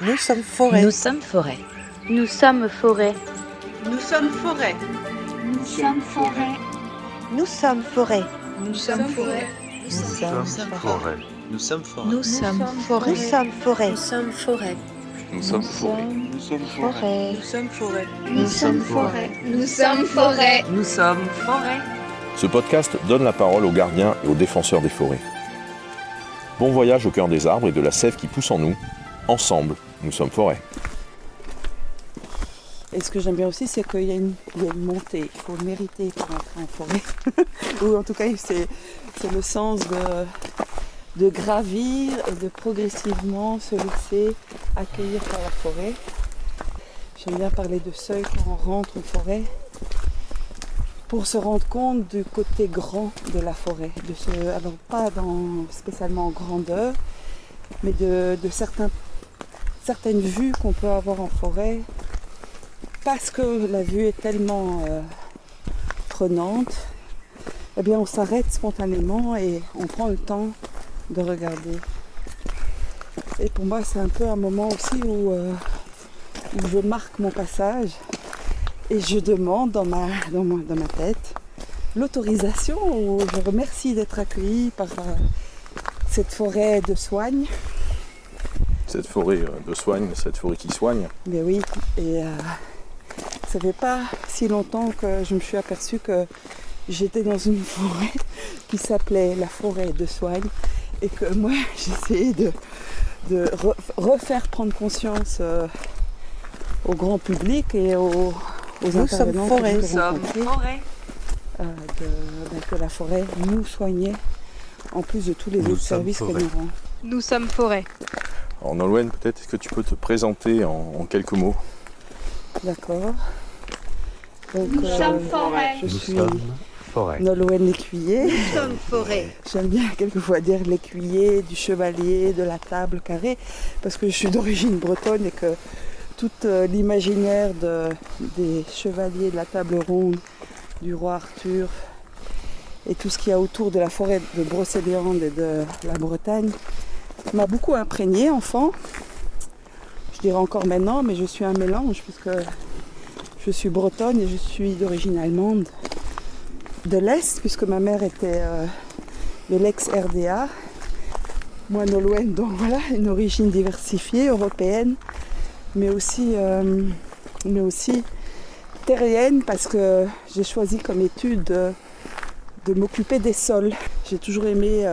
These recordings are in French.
Nous sommes forêt. Nous sommes forêt. Nous sommes forêt. Nous sommes forêt. Nous sommes forêt. Nous sommes forêt. Nous sommes forêt. Nous sommes forêt. Nous sommes forêt. Nous sommes forêt. Nous sommes forêt. Nous sommes forêt. Nous sommes forêt. Nous sommes forêt. Nous sommes forêt. Nous sommes forêt. Nous sommes forêt. Nous sommes forêt. Ce podcast donne la parole aux gardiens et aux défenseurs des forêts. Bon voyage au cœur des arbres et de la sève qui pousse en nous. Ensemble, nous sommes forêt. Et ce que j'aime bien aussi, c'est qu'il y a une montée. Il faut le mériter pour entrer en forêt. Ou en tout cas, c'est le sens de gravir et de progressivement se laisser accueillir par la forêt. J'aime bien parler de seuil quand on rentre en forêt pour se rendre compte du côté grand de la forêt. Alors pas spécialement en grandeur, mais de certaines vues qu'on peut avoir en forêt. Parce que la vue est tellement prenante, eh bien on s'arrête spontanément et on prend le temps de regarder. Et pour moi c'est un peu un moment aussi où je marque mon passage et je demande dans ma tête l'autorisation, ou je remercie d'être accueillie par cette forêt de soigne. Cette forêt de soigne, cette forêt qui soigne. Mais oui, et ça fait pas si longtemps que je me suis aperçue que j'étais dans une forêt qui s'appelait la forêt de soigne et que moi j'essayais de refaire prendre conscience au grand public et aux intervenants que Nous j'ai sommes rencontrés, que la forêt nous soignait en plus de tous les autres services qu'elle nous rend. Nous sommes forêt. Alors Nolwenn, peut-être est-ce que tu peux te présenter en quelques mots? D'accord. Donc, Nous sommes forêt. Je suis forêt. Nolwenn l'écuyer. Nous sommes forêt. J'aime bien quelquefois dire l'écuyer, du chevalier, de la table carrée, parce que je suis d'origine bretonne et que tout l'imaginaire des chevaliers de la table ronde, du roi Arthur, et tout ce qu'il y a autour de la forêt de Brocéliande et de la Bretagne, m'a beaucoup imprégné enfant. Je dirais encore maintenant, mais je suis un mélange, puisque je suis bretonne et je suis d'origine allemande de l'Est, puisque ma mère était de l'ex-RDA. Moi, Nolwenn, donc voilà, une origine diversifiée, européenne, mais aussi terrienne, parce que j'ai choisi comme étude de m'occuper des sols. J'ai toujours aimé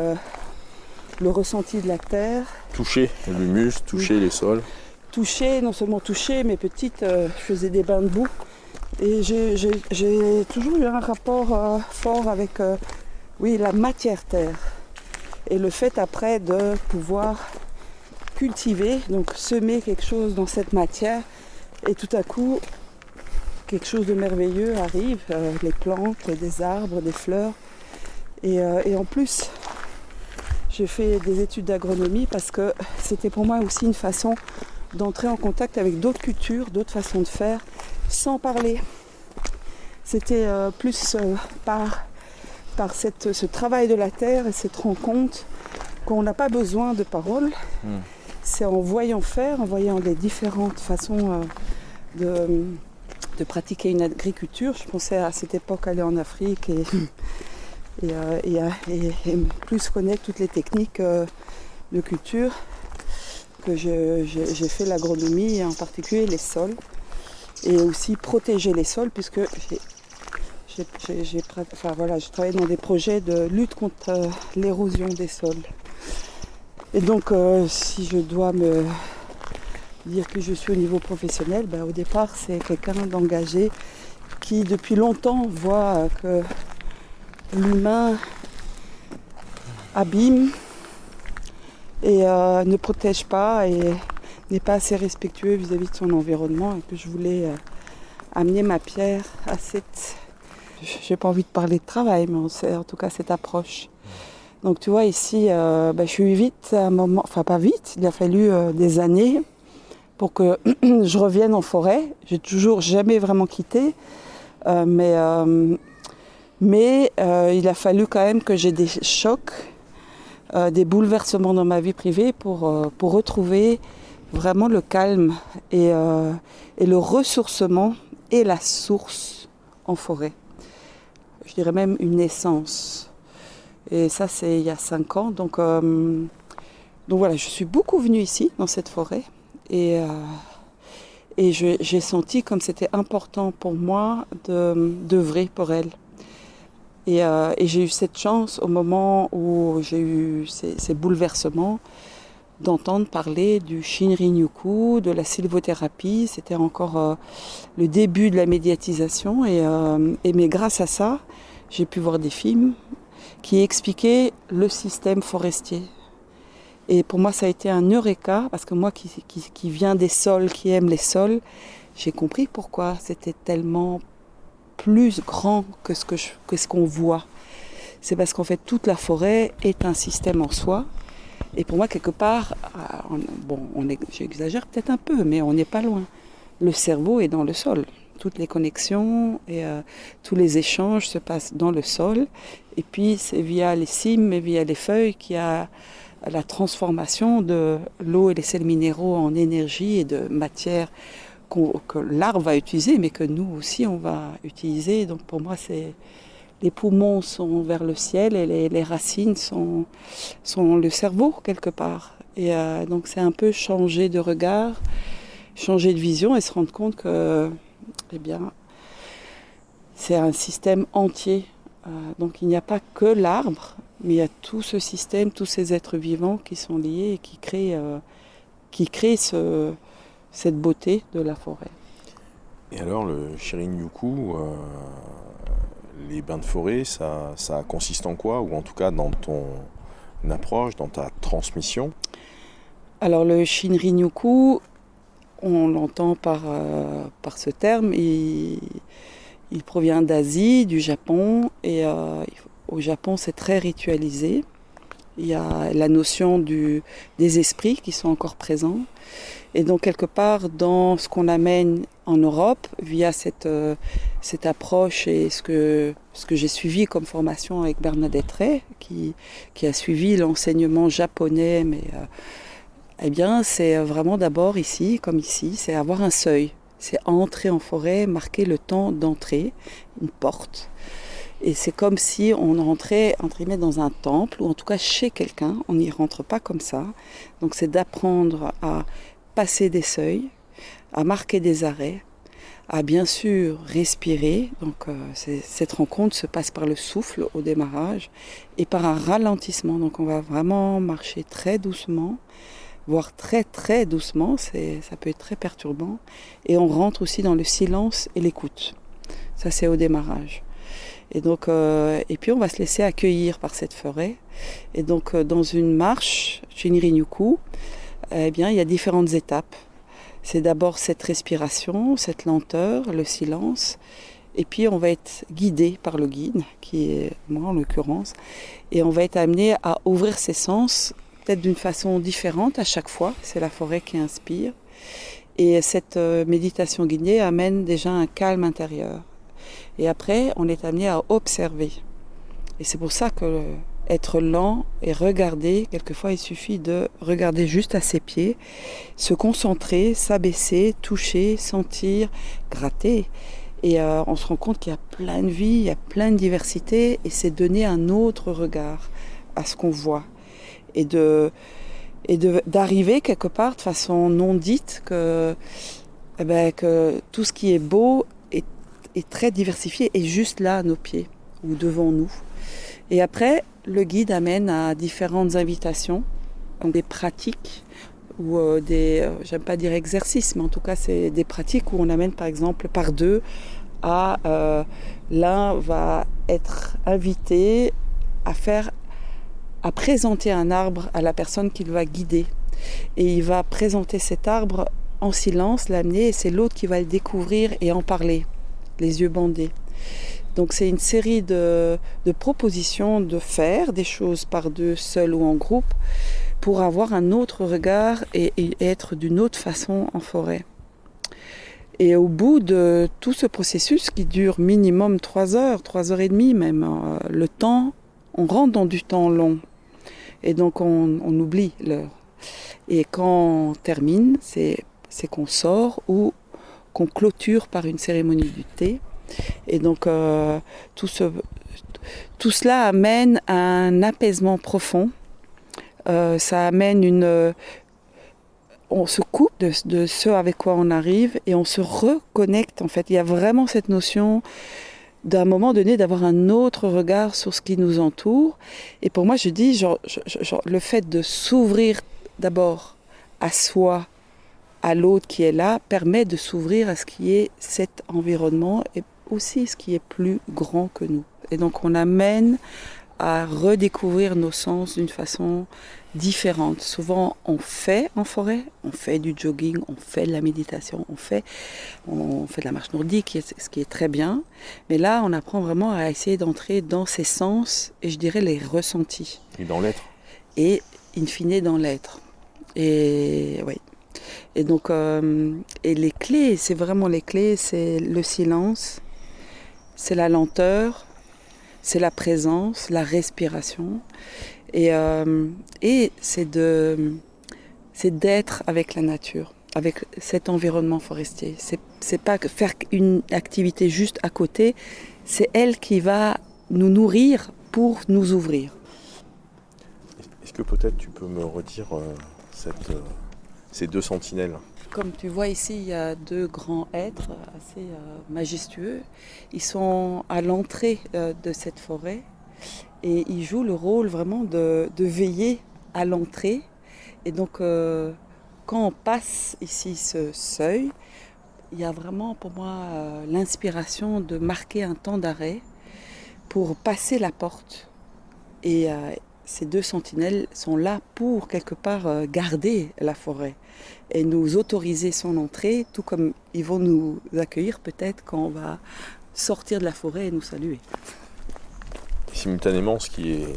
le ressenti de la terre. Toucher l'humus, toucher les sols. Toucher, non seulement toucher, mais petite, je faisais des bains de boue. Et j'ai toujours eu un rapport fort avec la matière terre. Et le fait après de pouvoir cultiver, donc semer quelque chose dans cette matière, et tout à coup, quelque chose de merveilleux arrive, les plantes, des arbres, des fleurs. Et en plus, j'ai fait des études d'agronomie parce que c'était pour moi aussi une façon d'entrer en contact avec d'autres cultures, d'autres façons de faire, sans parler. C'était plus par ce travail de la terre et cette rencontre qu'on n'a pas besoin de paroles. C'est en voyant faire, en voyant les différentes façons de pratiquer une agriculture. Je pensais à cette époque aller en Afrique et plus connaître toutes les techniques de culture, que j'ai fait l'agronomie et en particulier les sols, et aussi protéger les sols, puisque j'ai travaillé dans des projets de lutte contre l'érosion des sols. Et donc si je dois me dire que je suis au niveau professionnel, au départ c'est quelqu'un d'engagé qui depuis longtemps voit que l'humain abîme et ne protège pas et n'est pas assez respectueux vis-à-vis de son environnement, et que je voulais amener ma pierre à cette... J'ai pas envie de parler de travail, mais c'est en tout cas cette approche. Donc tu vois ici, je suis vite à un moment, enfin pas vite, il a fallu des années pour que je revienne en forêt. J'ai toujours jamais vraiment quitté, mais il a fallu quand même que j'ai des chocs, des bouleversements dans ma vie privée pour retrouver vraiment le calme et le ressourcement et la source en forêt. Je dirais même une essence. Et ça, c'est il y a 5 ans. Donc voilà, je suis beaucoup venue ici, dans cette forêt. Et j'ai senti comme c'était important pour moi d'œuvrer pour elle. Et j'ai eu cette chance au moment où j'ai eu ces bouleversements d'entendre parler du Shinrin-yoku, de la sylvothérapie. C'était encore le début de la médiatisation. Mais grâce à ça, j'ai pu voir des films qui expliquaient le système forestier. Et pour moi, ça a été un eureka, parce que moi qui viens des sols, qui aime les sols, j'ai compris pourquoi c'était tellement plus grand que ce qu'on voit. C'est parce qu'en fait, toute la forêt est un système en soi. Et pour moi, quelque part, j'exagère peut-être un peu, mais on n'est pas loin. Le cerveau est dans le sol. Toutes les connexions et tous les échanges se passent dans le sol. Et puis, c'est via les cimes et via les feuilles qu'il y a la transformation de l'eau et les sels minéraux en énergie et de matière que l'arbre va utiliser, mais que nous aussi, on va utiliser. Donc, pour moi, les poumons sont vers le ciel et les racines sont le cerveau, quelque part. Et donc, c'est un peu changer de regard, changer de vision et se rendre compte que, c'est un système entier. Donc, il n'y a pas que l'arbre, mais il y a tout ce système, tous ces êtres vivants qui sont liés et qui créent cette beauté de la forêt. Et alors, le Shinrin-yoku, les bains de forêt, ça consiste en quoi? Ou en tout cas, dans ton approche, dans ta transmission? Alors, le Shinrin-yoku, on l'entend par ce terme, il provient d'Asie, du Japon, et au Japon, c'est très ritualisé. Il y a la notion des esprits qui sont encore présents. Et donc, quelque part, dans ce qu'on amène en Europe, via cette approche et ce que j'ai suivi comme formation avec Bernadette Ray, qui a suivi l'enseignement japonais, mais c'est vraiment d'abord ici, comme ici, c'est avoir un seuil. C'est entrer en forêt, marquer le temps d'entrée, une porte. Et c'est comme si on rentrait, entre guillemets, dans un temple, ou en tout cas chez quelqu'un. On n'y rentre pas comme ça. Donc c'est d'apprendre à passer des seuils, à marquer des arrêts, à bien sûr respirer. Donc cette rencontre se passe par le souffle au démarrage et par un ralentissement. Donc on va vraiment marcher très doucement, voire très très doucement, ça peut être très perturbant. Et on rentre aussi dans le silence et l'écoute. Ça, c'est au démarrage. Et donc, et puis on va se laisser accueillir par cette forêt. Et donc, dans une marche Shinrin-yoku, il y a différentes étapes. C'est d'abord cette respiration, cette lenteur, le silence. Et puis, on va être guidé par le guide, qui est moi en l'occurrence. Et on va être amené à ouvrir ses sens, peut-être d'une façon différente à chaque fois. C'est la forêt qui inspire. Et cette méditation guidée amène déjà un calme intérieur. Et après, on est amené à observer. Et c'est pour ça que être lent et regarder, quelquefois il suffit de regarder juste à ses pieds, se concentrer, s'abaisser, toucher, sentir, gratter. Et on se rend compte qu'il y a plein de vie, il y a plein de diversité, et c'est donner un autre regard à ce qu'on voit. Et d'arriver quelque part de façon non dite que tout ce qui est beau est très diversifié et juste là à nos pieds ou devant nous. Et après, le guide amène à différentes invitations, donc des pratiques ou j'aime pas dire exercices, mais en tout cas c'est des pratiques où on amène par exemple par deux à l'un va être invité à présenter un arbre à la personne qu'il va guider. Et il va présenter cet arbre en silence, l'amener, et c'est l'autre qui va le découvrir et en parler, les yeux bandés. Donc c'est une série de propositions de faire des choses par deux, seul ou en groupe, pour avoir un autre regard et être d'une autre façon en forêt. Et au bout de tout ce processus qui dure minimum 3 heures, 3 heures et demie même, le temps, on rentre dans du temps long. Et donc on oublie l'heure. Et quand on termine, c'est qu'on sort ou qu'on clôture par une cérémonie du thé. Et donc tout cela amène à un apaisement profond. Ça amène on se coupe de ce avec quoi on arrive et on se reconnecte. En fait, il y a vraiment cette notion d'un moment donné d'avoir un autre regard sur ce qui nous entoure. Et pour moi, je dis, le fait de s'ouvrir d'abord à soi, à l'autre qui est là, permet de s'ouvrir à ce qui est cet environnement et aussi ce qui est plus grand que nous. Et donc on amène à redécouvrir nos sens d'une façon différente. Souvent on fait en forêt, on fait du jogging, on fait de la méditation, on fait de la marche nordique, ce qui est très bien. Mais là on apprend vraiment à essayer d'entrer dans ses sens et je dirais les ressentis. Et dans l'être. Et in fine dans l'être. Et oui. Et donc et les clés, c'est vraiment les clés, c'est le silence, c'est la lenteur, c'est la présence, la respiration, et c'est d'être avec la nature, avec cet environnement forestier. C'est pas faire une activité juste à côté, c'est elle qui va nous nourrir pour nous ouvrir. Est-ce que peut-être tu peux me redire ces deux sentinelles? Comme tu vois ici, il y a deux grands êtres assez majestueux. Ils sont à l'entrée de cette forêt et ils jouent le rôle vraiment de veiller à l'entrée. Et donc, quand on passe ici ce seuil, il y a vraiment pour moi l'inspiration de marquer un temps d'arrêt pour passer la porte. Et ces deux sentinelles sont là pour quelque part garder la forêt et nous autoriser son entrée, tout comme ils vont nous accueillir peut-être quand on va sortir de la forêt et nous saluer. Simultanément, ce qui est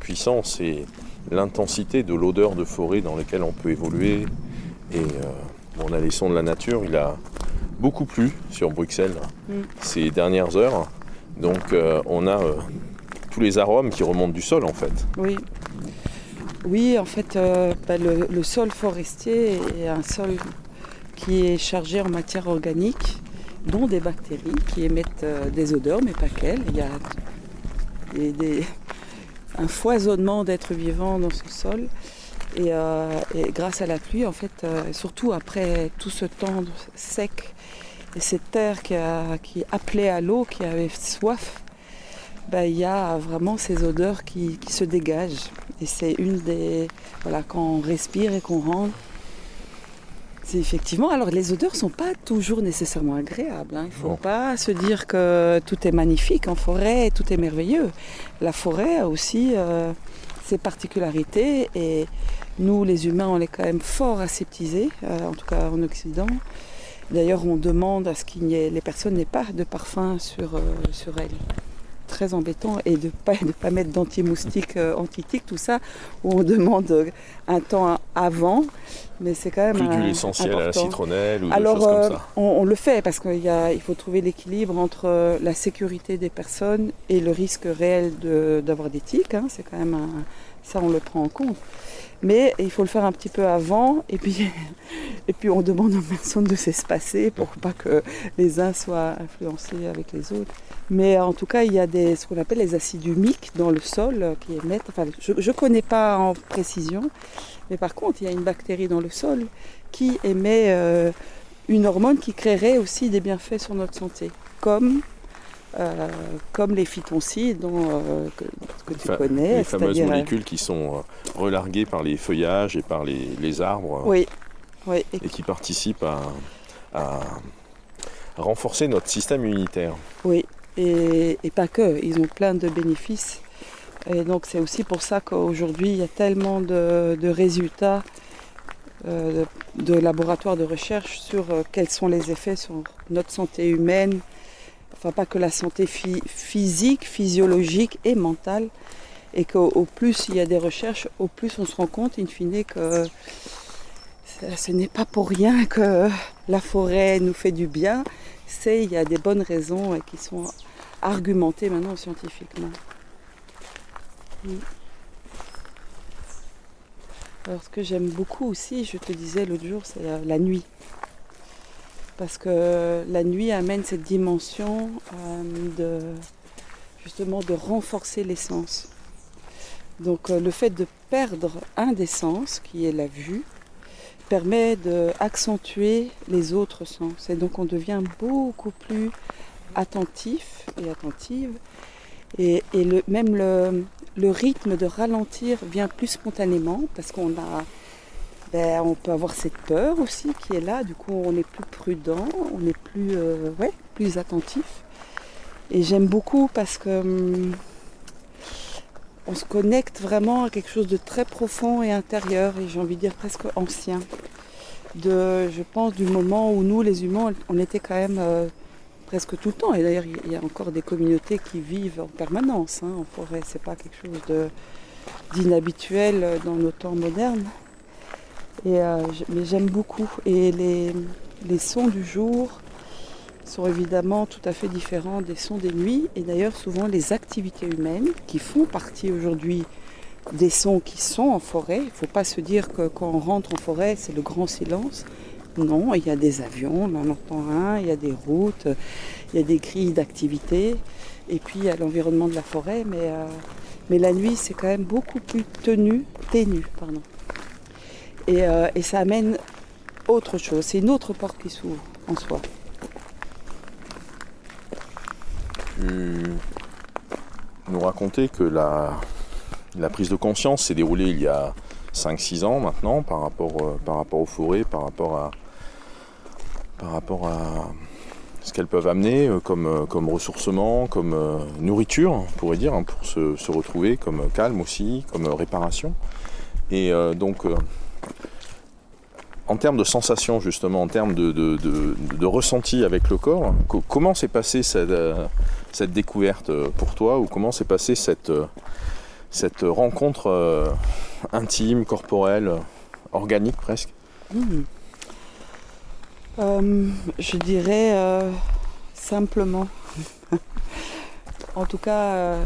puissant, c'est l'intensité de l'odeur de forêt dans laquelle on peut évoluer. Et on a les sons de la nature, il a beaucoup plu sur Bruxelles ces dernières heures. Donc on a tous les arômes qui remontent du sol en fait. Oui, en fait, le sol forestier est un sol qui est chargé en matière organique, dont des bactéries qui émettent des odeurs, mais pas qu'elles. Il y a un foisonnement d'êtres vivants dans ce sol. Et grâce à la pluie, en fait, surtout après tout ce temps sec, et cette terre qui appelait à l'eau, qui avait soif, il y a vraiment ces odeurs qui se dégagent. Et c'est une des... Voilà, quand on respire et qu'on rentre, c'est effectivement... Alors les odeurs ne sont pas toujours nécessairement agréables. Il ne faut pas se dire que tout est magnifique en forêt, tout est merveilleux. La forêt a aussi ses particularités et nous, les humains, on est quand même fort aseptisés, en tout cas en Occident. D'ailleurs, on demande à ce qu'il n'y ait... Les personnes n'aient pas de parfum sur elles. Très embêtant, et de pas mettre d'anti-moustiques, anti-tiques, tout ça, où on demande un temps avant, mais c'est quand même plus d'huile essentielle à la citronnelle ou alors, des choses comme ça. On le fait parce qu'il faut trouver l'équilibre entre la sécurité des personnes et le risque réel d'avoir des tiques, c'est quand même ça on le prend en compte. Mais il faut le faire un petit peu avant et puis on demande aux personnes de s'espacer pour pas que les uns soient influencés avec les autres. Mais en tout cas, il y a ce qu'on appelle les acides humiques dans le sol qui émettent. Enfin, je ne connais pas en précision, mais par contre, il y a une bactérie dans le sol qui émet une hormone qui créerait aussi des bienfaits sur notre santé, comme les phytoncides que tu connais. Les fameuses molécules qui sont relarguées par les feuillages et par les arbres. Oui. Et qui participent à renforcer notre système immunitaire. Oui, et pas que, ils ont plein de bénéfices. Et donc c'est aussi pour ça qu'aujourd'hui il y a tellement de résultats de laboratoires de recherche sur quels sont les effets sur notre santé humaine. Enfin, pas que la santé physique, physiologique et mentale. Et qu'au plus il y a des recherches, au plus on se rend compte, in fine, que ce n'est pas pour rien que la forêt nous fait du bien. Il y a des bonnes raisons qui sont argumentées maintenant scientifiquement. Alors ce que j'aime beaucoup aussi, je te disais l'autre jour, c'est la nuit. Parce que la nuit amène cette dimension justement de renforcer les sens. Donc le fait de perdre un des sens, qui est la vue, permet d'accentuer les autres sens. Et donc on devient beaucoup plus attentif et attentive. Et même le rythme de ralentir vient plus spontanément parce qu'on peut avoir cette peur aussi qui est là. Du coup, on est plus prudent, on est plus attentif. Et j'aime beaucoup parce que on se connecte vraiment à quelque chose de très profond et intérieur, et j'ai envie de dire presque ancien. Je pense du moment où nous, les humains, on était quand même presque tout le temps. Et d'ailleurs, il y a encore des communautés qui vivent en permanence en forêt. C'est pas quelque chose d'inhabituel dans nos temps modernes. Mais j'aime beaucoup. Et les sons du jour sont évidemment tout à fait différents des sons des nuits. Et d'ailleurs, souvent, les activités humaines qui font partie aujourd'hui des sons qui sont en forêt. Il ne faut pas se dire que quand on rentre en forêt, c'est le grand silence. Non, il y a des avions, on en entend un, il y a des routes, il y a des grilles d'activité. Et puis, il y a l'environnement de la forêt. Mais la nuit, c'est quand même beaucoup plus ténu. Et ça amène autre chose. C'est une autre porte qui s'ouvre en soi. Tu nous racontais que la prise de conscience s'est déroulée il y a 5-6 ans maintenant par rapport aux forêts, par rapport à ce qu'elles peuvent amener comme ressourcement, comme nourriture, on pourrait dire, pour se retrouver, comme calme aussi, comme réparation. Et donc, en termes de sensations justement, en termes de ressenti avec le corps, comment s'est passée cette découverte pour toi, ou comment s'est passée cette rencontre intime, corporelle, organique presque? Je dirais simplement. En tout cas,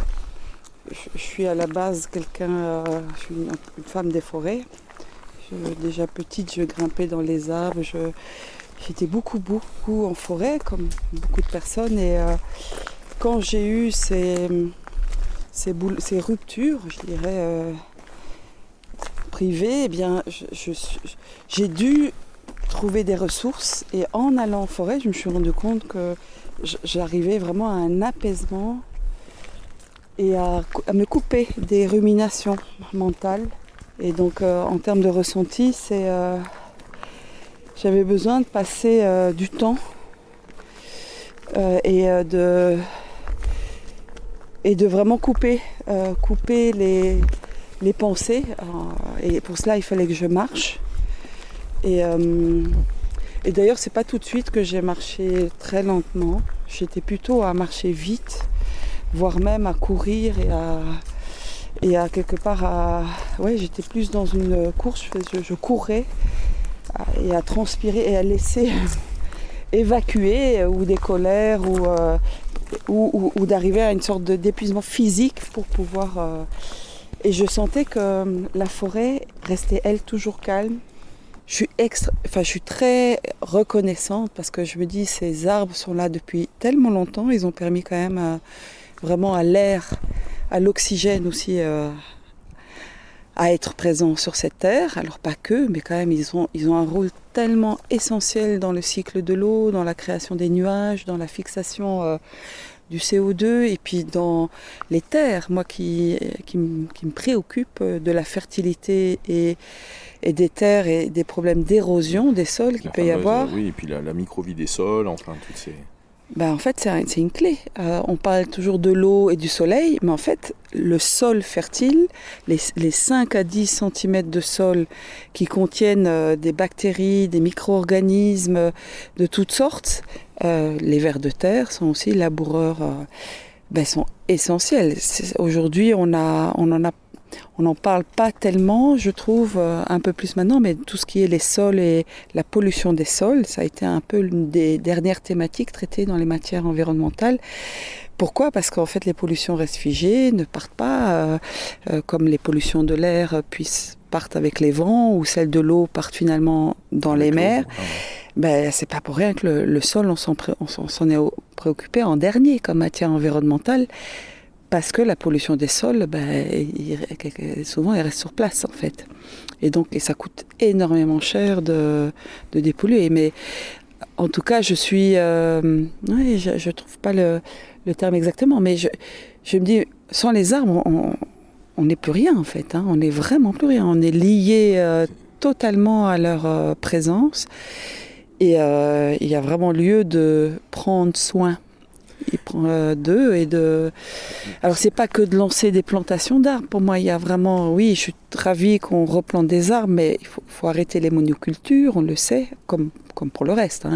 je suis à la base je suis une femme des forêts. Déjà petite, je grimpais dans les arbres. J'étais beaucoup en forêt, comme beaucoup de personnes. Et quand j'ai eu ces ruptures, je dirais, privées, eh bien, j'ai dû trouver des ressources. Et en allant en forêt, je me suis rendu compte que j'arrivais vraiment à un apaisement et à me couper des ruminations mentales. Et donc, en termes de ressenti, j'avais besoin de passer du temps et de vraiment couper les pensées. Et pour cela, il fallait que je marche. Et d'ailleurs, c'est pas tout de suite que j'ai marché très lentement. J'étais plutôt à marcher vite, voire même à courir et à quelque part j'étais plus dans une course. Je courais et à transpirer et à laisser évacuer ou des colères ou d'arriver à une sorte d'épuisement physique pour pouvoir. Et je sentais que la forêt restait elle toujours calme. Je suis très reconnaissante parce que je me dis ces arbres sont là depuis tellement longtemps. Ils ont permis quand même vraiment à l'air, à l'oxygène aussi à être présents sur cette terre. Alors pas que, mais quand même ils ont un rôle tellement essentiel dans le cycle de l'eau, dans la création des nuages, dans la fixation du CO2 et puis dans les terres. Moi qui me préoccupe de la fertilité et des terres et des problèmes d'érosion des sols qu'il peut y avoir. Oui, et puis la microvie des sols, enfin toutes ces... En fait, c'est une clé. On parle toujours de l'eau et du soleil, mais en fait, le sol fertile, les 5 à 10 cm de sol qui contiennent des bactéries, des micro-organismes de toutes sortes, les vers de terre sont aussi laboureurs, sont essentiels. Aujourd'hui, on on n'en parle pas tellement, je trouve, un peu plus maintenant, mais tout ce qui est les sols et la pollution des sols, ça a été un peu l'une des dernières thématiques traitées dans les matières environnementales. Pourquoi ? Parce qu'en fait, les pollutions restent figées, ne partent pas, comme les pollutions de l'air partent avec les vents, ou celles de l'eau partent finalement dans les mers. C'est pas pour rien que le sol, on s'en est préoccupé en dernier comme matière environnementale, parce que la pollution des sols, souvent, elle reste sur place, en fait. Et ça coûte énormément cher de dépolluer. Mais en tout cas, je trouve pas le terme exactement, mais je me dis, sans les arbres, on n'est plus rien, en fait. On n'est vraiment plus rien. On est lié totalement à leur présence. Et il y a vraiment lieu de prendre soin d'eux et de... Alors c'est pas que de lancer des plantations d'arbres. Pour moi, il y a vraiment... Oui, je suis ravie qu'on replante des arbres, mais il faut arrêter les monocultures, on le sait, comme pour le reste.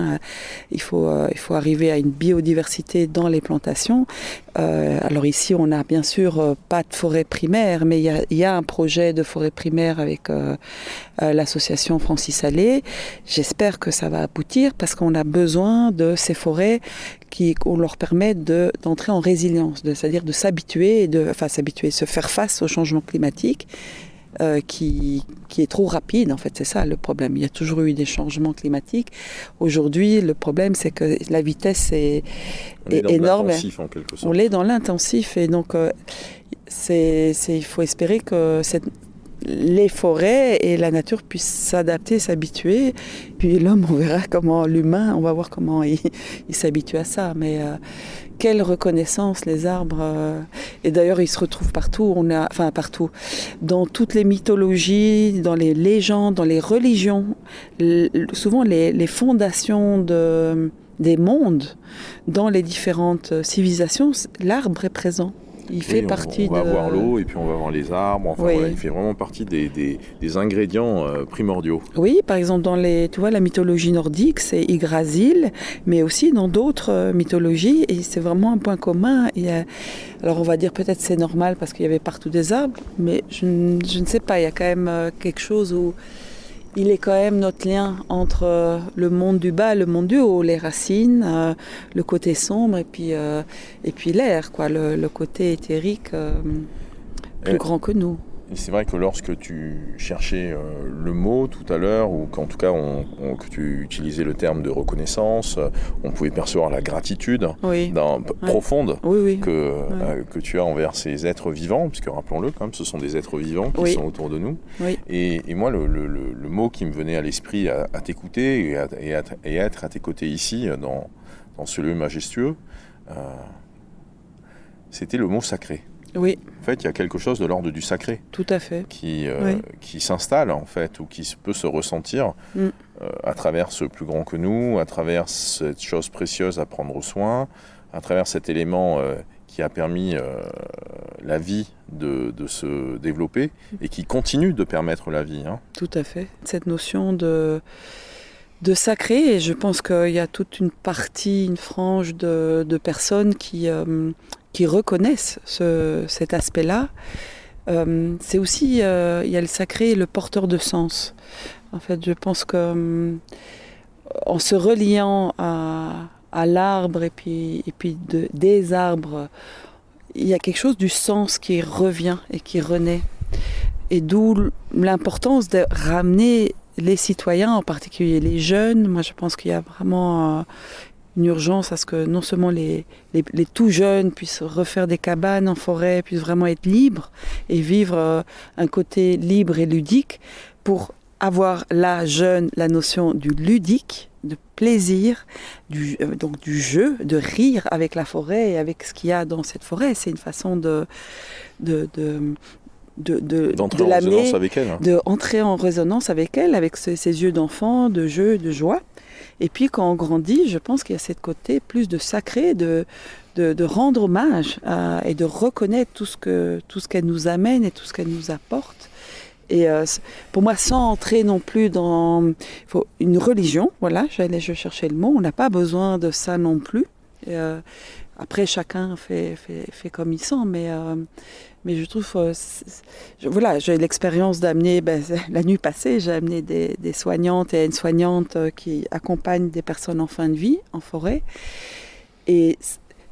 Il faut arriver à une biodiversité dans les plantations. Alors ici, on n'a bien sûr pas de forêt primaire, mais il y a un projet de forêt primaire avec l'association Francis Allais. J'espère que ça va aboutir parce qu'on a besoin de ces forêts qu'on leur permet d'entrer en résilience, c'est-à-dire de s'habituer, se faire face au changement climatique. Qui est trop rapide, en fait, c'est ça le problème. Il y a toujours eu des changements climatiques. Aujourd'hui, le problème, c'est que la vitesse est énorme. L'intensif, en quelque sorte. On est dans l'intensif, et donc il faut espérer que les forêts et la nature puissent s'adapter, s'habituer. Puis l'homme, l'humain, on va voir comment il s'habitue à ça. Mais quelle reconnaissance les arbres. Et d'ailleurs, ils se retrouvent partout. Partout. Dans toutes les mythologies, dans les légendes, dans les religions. Souvent, les fondations des mondes, dans les différentes civilisations, l'arbre est présent. Il fait partie on va voir l'eau et puis on va voir les arbres. Il fait vraiment partie des ingrédients primordiaux. Oui, par exemple, dans la mythologie nordique, c'est Yggdrasil, mais aussi dans d'autres mythologies, et c'est vraiment un point commun. Alors on va dire peut-être c'est normal parce qu'il y avait partout des arbres, mais je ne sais pas, il y a quand même quelque chose où il est quand même notre lien entre le monde du bas et le monde du haut, les racines, le côté sombre et puis l'air, le côté éthérique plus grand que nous. Et c'est vrai que lorsque tu cherchais le mot tout à l'heure, ou qu'en tout cas que tu utilisais le terme de reconnaissance, on pouvait percevoir la gratitude profonde que tu as envers ces êtres vivants, puisque rappelons-le quand même, ce sont des êtres vivants qui sont autour de nous. Oui. Et moi, le mot qui me venait à l'esprit à t'écouter et à être à tes côtés ici, dans ce lieu majestueux, c'était le mot sacré. Oui. En fait, il y a quelque chose de l'ordre du sacré. Tout à fait. Qui s'installe, en fait, ou qui peut se ressentir à travers ce plus grand que nous, à travers cette chose précieuse à prendre soin, à travers cet élément qui a permis la vie de se développer et qui continue de permettre la vie. Tout à fait. Cette notion de sacré, et je pense qu'il y a toute une frange de personnes qui reconnaissent cet aspect-là. C'est aussi, il y a le sacré et le porteur de sens. En fait, je pense que en se reliant à l'arbre et puis des arbres, il y a quelque chose du sens qui revient et qui renaît. Et d'où l'importance de ramener les citoyens, en particulier les jeunes. Moi, je pense qu'il y a vraiment une urgence à ce que non seulement les tout jeunes puissent refaire des cabanes en forêt, puissent vraiment être libres et vivre un côté libre et ludique, pour avoir la notion du ludique, de plaisir, donc du jeu, de rire avec la forêt et avec ce qu'il y a dans cette forêt. C'est une façon d'entrer en résonance avec elle. D'entrer en résonance avec elle, avec ses yeux d'enfant, de jeu, de joie. Et puis quand on grandit, je pense qu'il y a cette côté plus de sacré, de rendre hommage et de reconnaître tout ce qu'elle nous amène et tout ce qu'elle nous apporte. Et pour moi, sans entrer non plus dans une religion, je cherchais le mot, on n'a pas besoin de ça non plus. Après, chacun fait comme il sent, Mais je trouve, voilà, j'ai l'expérience d'amener, la nuit passée, j'ai amené des soignantes et aides-soignantes qui accompagnent des personnes en fin de vie, en forêt. Et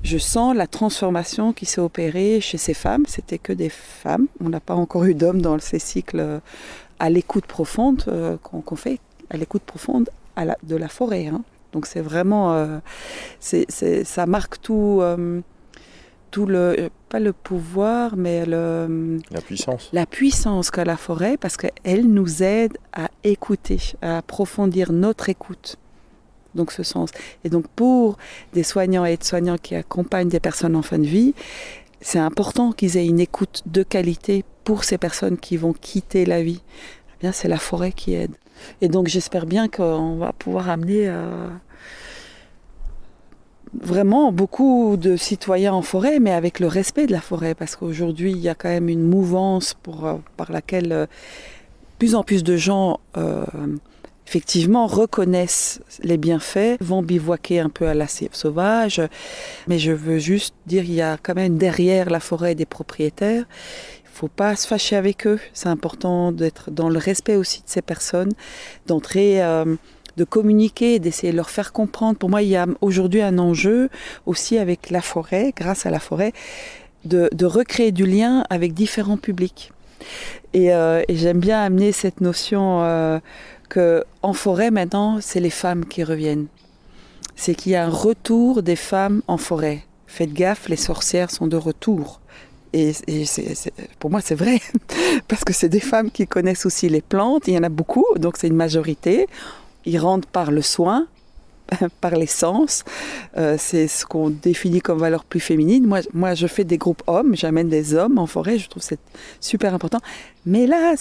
je sens la transformation qui s'est opérée chez ces femmes. C'était que des femmes. On n'a pas encore eu d'hommes dans ces cycles à l'écoute profonde qu'on fait, à l'écoute profonde de la forêt. Hein. Donc c'est vraiment, ça marque tout le, pas le pouvoir, mais la puissance. La puissance qu'a la forêt, parce qu'elle nous aide à écouter, à approfondir notre écoute. Donc ce sens. Et donc pour des soignants et aides-soignants qui accompagnent des personnes en fin de vie, c'est important qu'ils aient une écoute de qualité pour ces personnes qui vont quitter la vie. Eh bien, c'est la forêt qui aide. Et donc j'espère bien qu'on va pouvoir amener vraiment beaucoup de citoyens en forêt, mais avec le respect de la forêt, parce qu'aujourd'hui il y a quand même une mouvance par laquelle plus en plus de gens effectivement reconnaissent les bienfaits, vont bivouaquer un peu à la sauvage, mais je veux juste dire il y a quand même derrière la forêt des propriétaires. Il ne faut pas se fâcher avec eux, c'est important d'être dans le respect aussi de ces personnes, d'entrer, de communiquer, d'essayer de leur faire comprendre. Pour moi, il y a aujourd'hui un enjeu aussi avec la forêt, grâce à la forêt, de recréer du lien avec différents publics. Et j'aime bien amener cette notion qu'en forêt, maintenant, c'est les femmes qui reviennent. C'est qu'il y a un retour des femmes en forêt. Faites gaffe, les sorcières sont de retour. Et pour moi, c'est vrai, parce que c'est des femmes qui connaissent aussi les plantes, il y en a beaucoup, donc c'est une majorité. Ils rentrent par le soin, par les sens. C'est ce qu'on définit comme valeur plus féminine. Moi, je fais des groupes hommes, j'amène des hommes en forêt, je trouve que c'est super important. Mais là,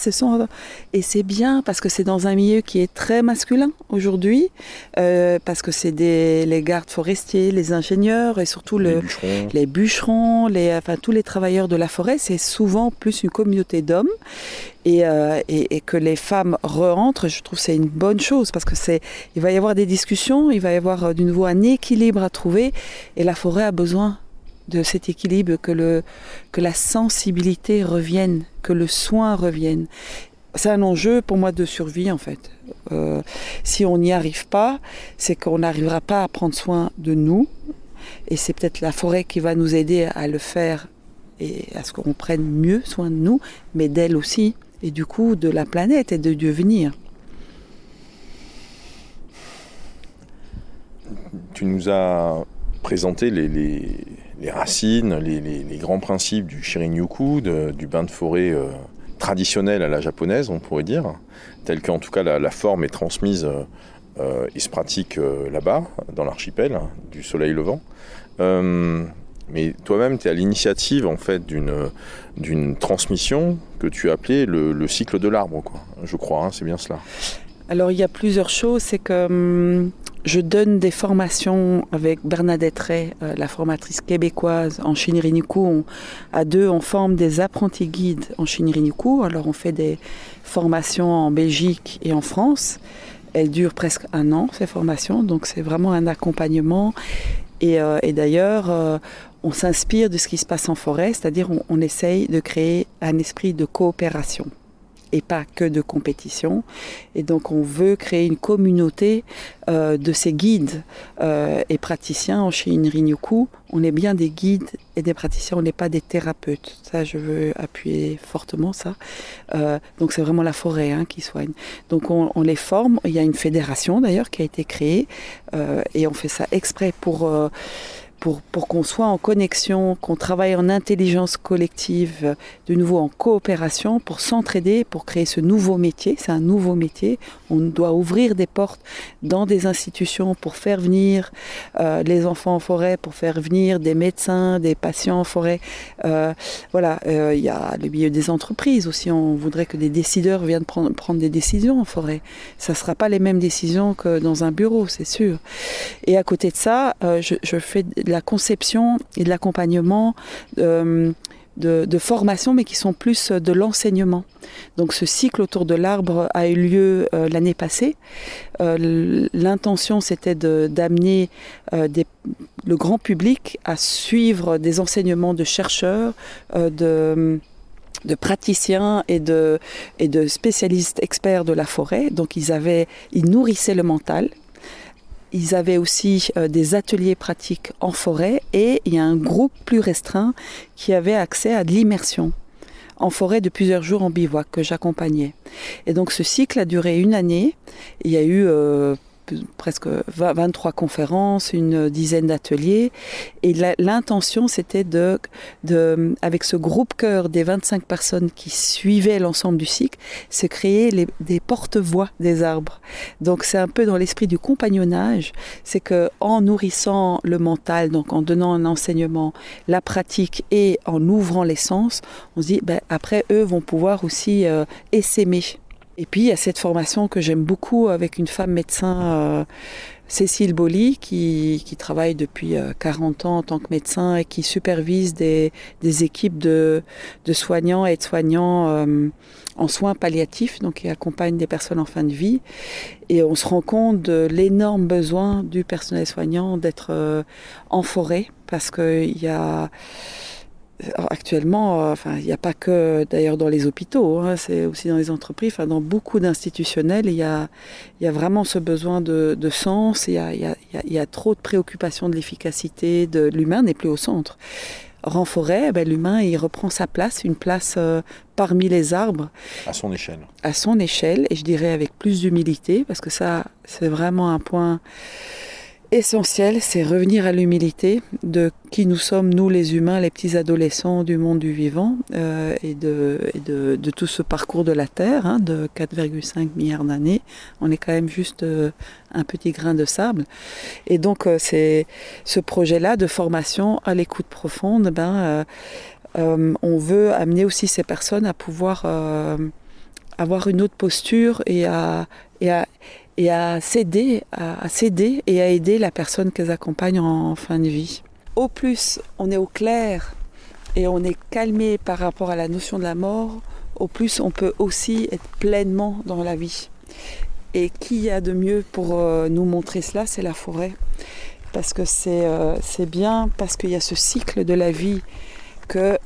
et c'est bien parce que c'est dans un milieu qui est très masculin aujourd'hui, parce que c'est les gardes forestiers, les ingénieurs et surtout les bûcherons, tous les travailleurs de la forêt, c'est souvent plus une communauté d'hommes. Et que les femmes rentrent, je trouve que c'est une bonne chose parce que il va y avoir des discussions, il va y avoir de nouveau un équilibre à trouver et la forêt a besoin de cet équilibre, que la sensibilité revienne, que le soin revienne. C'est un enjeu pour moi de survie en fait. Si on n'y arrive pas, c'est qu'on n'arrivera pas à prendre soin de nous et c'est peut-être la forêt qui va nous aider à le faire et à ce qu'on prenne mieux soin de nous, mais d'elle aussi. Et du coup, de la planète et de Dieu venir. Tu nous as présenté les racines, les grands principes du Shirin-yoku, du bain de forêt traditionnel à la japonaise, on pourrait dire, tel qu'en tout cas la forme est transmise et se pratique là-bas, dans l'archipel du soleil levant. Mais toi-même, tu es à l'initiative en fait d'une transmission que tu as appelée le cycle de l'arbre, quoi. Je crois, hein, c'est bien cela. Alors il y a plusieurs choses, c'est que je donne des formations avec Bernadette Ray, la formatrice québécoise en Shinrin-yoku. À deux, on forme des apprentis guides en Shinrin-yoku. Alors on fait des formations en Belgique et en France. Elles durent presque 1 an, ces formations, donc c'est vraiment un accompagnement. Et d'ailleurs, on s'inspire de ce qui se passe en forêt, c'est-à-dire on essaye de créer un esprit de coopération et pas que de compétition. Et donc on veut créer une communauté de ces guides et praticiens en Shinrin-yoku. On est bien des guides et des praticiens, on n'est pas des thérapeutes. Ça, je veux appuyer fortement ça. Donc c'est vraiment la forêt qui soigne. Donc on les forme. Il y a une fédération d'ailleurs qui a été créée et on fait ça exprès pour qu'on soit en connexion, qu'on travaille en intelligence collective, de nouveau en coopération, pour s'entraider, pour créer ce nouveau métier. C'est un nouveau métier. On doit ouvrir des portes dans des institutions pour faire venir les enfants en forêt, pour faire venir des médecins, des patients en forêt. Il y a le milieu des entreprises aussi. On voudrait que des décideurs viennent prendre des décisions en forêt. Ça ne sera pas les mêmes décisions que dans un bureau, c'est sûr. Et à côté de ça, je fais de la conception et de l'accompagnement de formation, mais qui sont plus de l'enseignement. Donc ce cycle autour de l'arbre a eu lieu l'année passée. L'intention, c'était d'amener le grand public à suivre des enseignements de chercheurs, de praticiens et de spécialistes experts de la forêt. Donc ils nourrissaient le mental. Ils avaient aussi des ateliers pratiques en forêt et il y a un groupe plus restreint qui avait accès à de l'immersion en forêt de plusieurs jours en bivouac que j'accompagnais. Et donc ce cycle a duré 1 année. Il y a eu presque 23 conférences, une dizaine d'ateliers. Et l'intention, c'était avec ce groupe cœur des 25 personnes qui suivaient l'ensemble du cycle, c'est créer des porte-voix des arbres. Donc c'est un peu dans l'esprit du compagnonnage, c'est qu'en nourrissant le mental, donc en donnant un enseignement, la pratique et en ouvrant les sens, on se dit, après eux vont pouvoir aussi essaimer. Et puis il y a cette formation que j'aime beaucoup avec une femme médecin, Cécile Boly, qui travaille depuis 40 ans en tant que médecin et qui supervise des équipes de soignants et de soignants en soins palliatifs, donc qui accompagnent des personnes en fin de vie. Et on se rend compte de l'énorme besoin du personnel soignant d'être en forêt, parce qu'il y a... Actuellement, il n'y a pas que d'ailleurs dans les hôpitaux, c'est aussi dans les entreprises, dans beaucoup d'institutionnels, il y a vraiment ce besoin de sens, il y a trop de préoccupations de l'efficacité, l'humain n'est plus au centre. Or en forêt, l'humain il reprend sa place, une place parmi les arbres. À son échelle. À son échelle, et je dirais avec plus d'humilité, parce que ça c'est vraiment un point essentiel, c'est revenir à l'humilité de qui nous sommes, nous les humains, les petits adolescents du monde du vivant et de tout ce parcours de la Terre, de 4,5 milliards d'années. On est quand même juste un petit grain de sable. Et donc c'est ce projet-là de formation à l'écoute profonde, on veut amener aussi ces personnes à pouvoir avoir une autre posture et à céder et à aider la personne qu'elles accompagnent en fin de vie. Au plus on est au clair et on est calmé par rapport à la notion de la mort, au plus on peut aussi être pleinement dans la vie. Et qui y a de mieux pour nous montrer cela, c'est la forêt. Parce que c'est bien, parce qu'il y a ce cycle de la vie que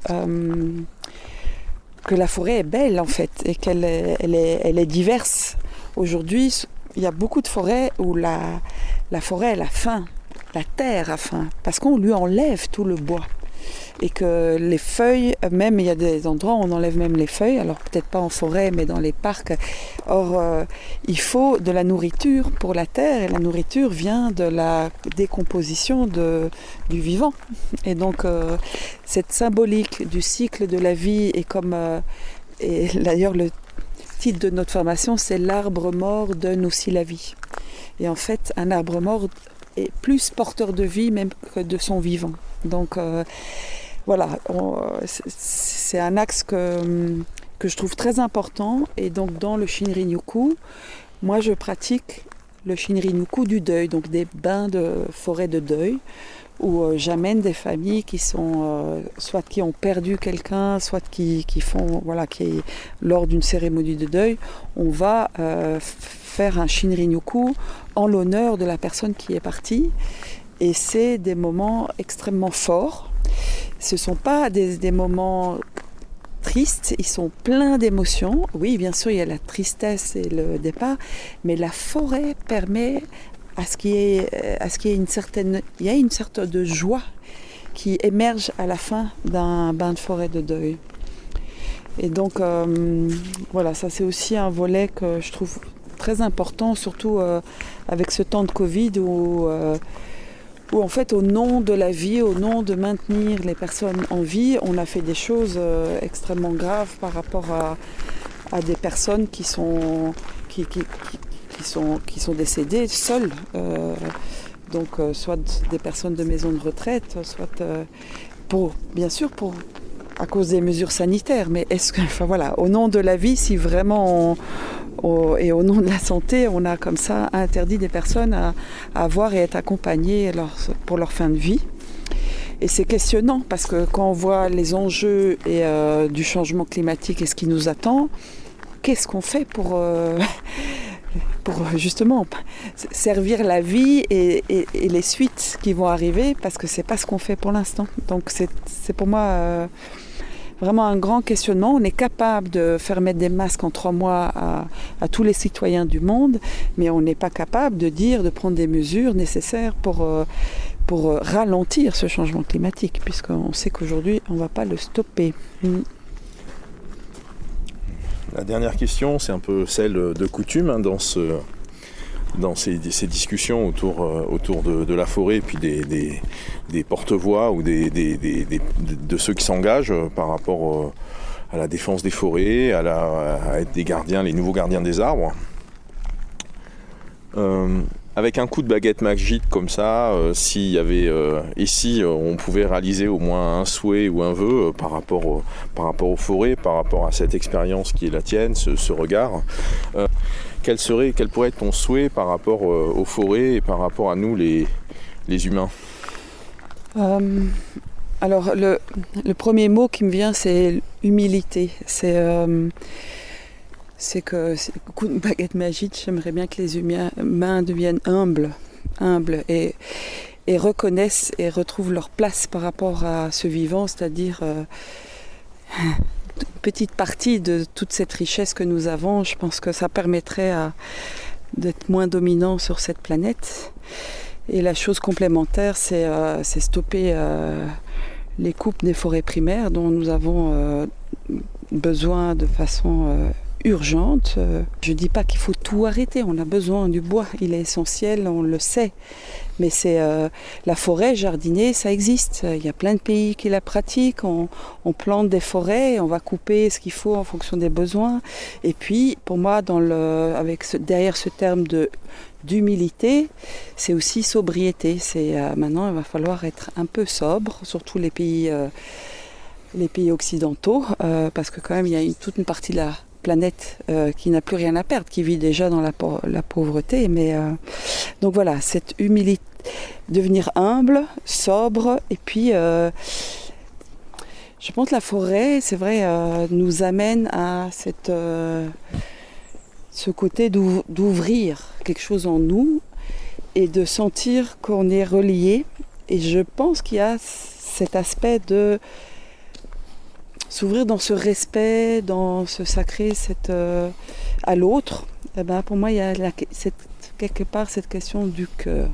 la forêt est belle en fait et qu'elle est diverse. Aujourd'hui, il y a beaucoup de forêts où la forêt elle a faim, la terre a faim, parce qu'on lui enlève tout le bois. Et que les feuilles, même il y a des endroits où on enlève même les feuilles, alors peut-être pas en forêt, mais dans les parcs. Or, il faut de la nourriture pour la terre, et la nourriture vient de la décomposition du vivant. Et donc, cette symbolique du cycle de la vie, et d'ailleurs le titre de notre formation, c'est « L'arbre mort donne aussi la vie ». Et en fait, un arbre mort est plus porteur de vie même que de son vivant. Donc voilà, c'est un axe que je trouve très important. Et donc dans le Shinrin-yoku, moi je pratique le Shinrin-yoku du deuil, donc des bains de forêt de deuil, où j'amène des familles qui sont soit qui ont perdu quelqu'un, soit qui font lors d'une cérémonie de deuil, on va faire un Shinrin-yoku en l'honneur de la personne qui est partie. Et c'est des moments extrêmement forts. Ce ne sont pas des moments tristes, ils sont pleins d'émotions. Oui, bien sûr, il y a la tristesse et le départ, mais la forêt permet à ce qu'il y ait une certaine de joie qui émerge à la fin d'un bain de forêt de deuil. Et donc, voilà, ça c'est aussi un volet que je trouve très important, surtout avec ce temps de Covid où en fait, au nom de la vie, au nom de maintenir les personnes en vie, on a fait des choses extrêmement graves par rapport à des personnes qui sont décédées seules. Donc, soit des personnes de maisons de retraite, soit à cause des mesures sanitaires. Mais au nom de la vie, si vraiment et au nom de la santé, on a comme ça interdit des personnes à voir et être accompagnées pour leur fin de vie. c'est questionnant parce que quand on voit les enjeux du changement climatique et ce qui nous attend, qu'est-ce qu'on fait pour justement servir la vie et les suites qui vont arriver, parce que c'est pas ce qu'on fait pour l'instant. Donc c'est pour moi vraiment un grand questionnement. On est capable de faire mettre des masques en 3 mois à tous les citoyens du monde, mais on n'est pas capable de prendre des mesures nécessaires pour ralentir ce changement climatique, puisqu'on sait qu'aujourd'hui on ne va pas le stopper. La dernière question, c'est un peu celle de coutume dans ces discussions autour de la forêt et puis des porte-voix ou de ceux qui s'engagent par rapport à la défense des forêts, à être des gardiens, les nouveaux gardiens des arbres. Avec un coup de baguette magique comme ça, s'il y avait ici, on pouvait réaliser au moins un souhait ou un vœu par rapport aux forêts, par rapport à cette expérience qui est la tienne, ce regard. Quel pourrait être ton souhait par rapport aux forêts et par rapport à nous les humains ? Alors le premier mot qui me vient, c'est humilité. C'est que coup de baguette magique, j'aimerais bien que les humains deviennent humbles et reconnaissent et retrouvent leur place par rapport à ce vivant, c'est-à-dire une petite partie de toute cette richesse que nous avons. Je pense que ça permettrait d'être moins dominant sur cette planète. Et la chose complémentaire, c'est stopper les coupes des forêts primaires dont nous avons besoin de façon urgente. Je ne dis pas qu'il faut tout arrêter, on a besoin du bois, il est essentiel, on le sait. Mais la forêt jardinée, ça existe. Il y a plein de pays qui la pratiquent. On plante des forêts, on va couper ce qu'il faut en fonction des besoins. Et puis, pour moi, derrière ce terme d'humilité, c'est aussi sobriété. Maintenant, il va falloir être un peu sobre, surtout les pays occidentaux, parce que quand même, il y a toute une partie de la planète qui n'a plus rien à perdre, qui vit déjà dans la pauvreté. Mais donc voilà, cette humilité, devenir humble, sobre, et puis je pense que la forêt, c'est vrai, nous amène à ce côté d'ouvrir quelque chose en nous et de sentir qu'on est relié. Et je pense qu'il y a cet aspect de s'ouvrir dans ce respect, dans ce sacré, à l'autre. Et ben, pour moi, il y a quelque part cette question du cœur.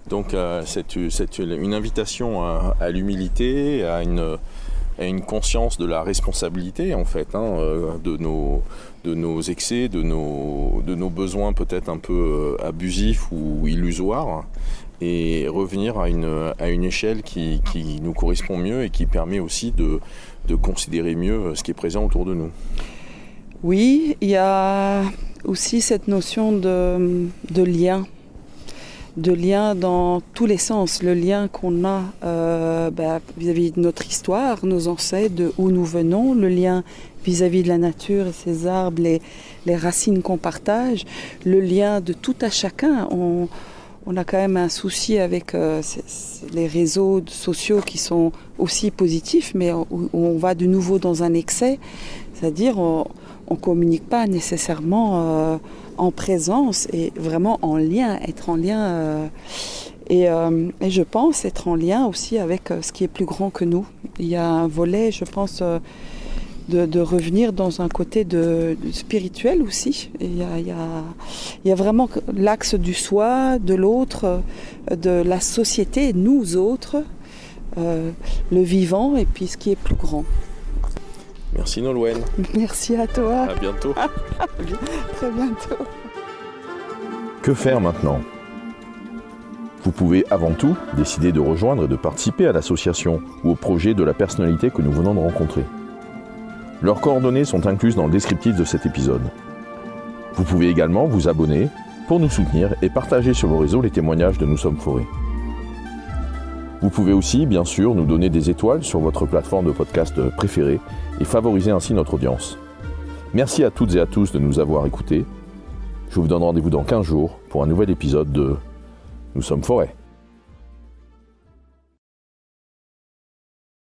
Donc c'est une invitation à l'humilité, à une conscience de la responsabilité en fait, de nos excès, de nos besoins peut-être un peu abusifs ou illusoires, et revenir à une échelle qui nous correspond mieux et qui permet aussi de considérer mieux ce qui est présent autour de nous. Oui, il y a aussi cette notion de lien. De lien dans tous les sens, le lien qu'on a vis-à-vis de notre histoire, nos ancêtres, de où nous venons, le lien vis-à-vis de la nature et ses arbres, les racines qu'on partage, le lien de tout à chacun. On a quand même un souci avec les réseaux sociaux qui sont aussi positifs, mais où on va de nouveau dans un excès, c'est-à-dire on ne communique pas nécessairement en présence et vraiment en lien, être en lien. Et je pense être en lien aussi avec ce qui est plus grand que nous. Il y a un volet, je pense, de revenir dans un côté de spirituel aussi. Il y a vraiment l'axe du soi, de l'autre, de la société, nous autres, le vivant et puis ce qui est plus grand. Merci Nolwenn. Merci à toi. À bientôt. Très bientôt. Que faire maintenant ? Vous pouvez avant tout décider de rejoindre et de participer à l'association ou au projet de la personnalité que nous venons de rencontrer. Leurs coordonnées sont incluses dans le descriptif de cet épisode. Vous pouvez également vous abonner pour nous soutenir et partager sur vos réseaux les témoignages de Nous sommes Forêt. Vous pouvez aussi, bien sûr, nous donner des étoiles sur votre plateforme de podcast préférée et favoriser ainsi notre audience. Merci à toutes et à tous de nous avoir écoutés. Je vous donne rendez-vous dans 15 jours pour un nouvel épisode de Nous sommes Forêt.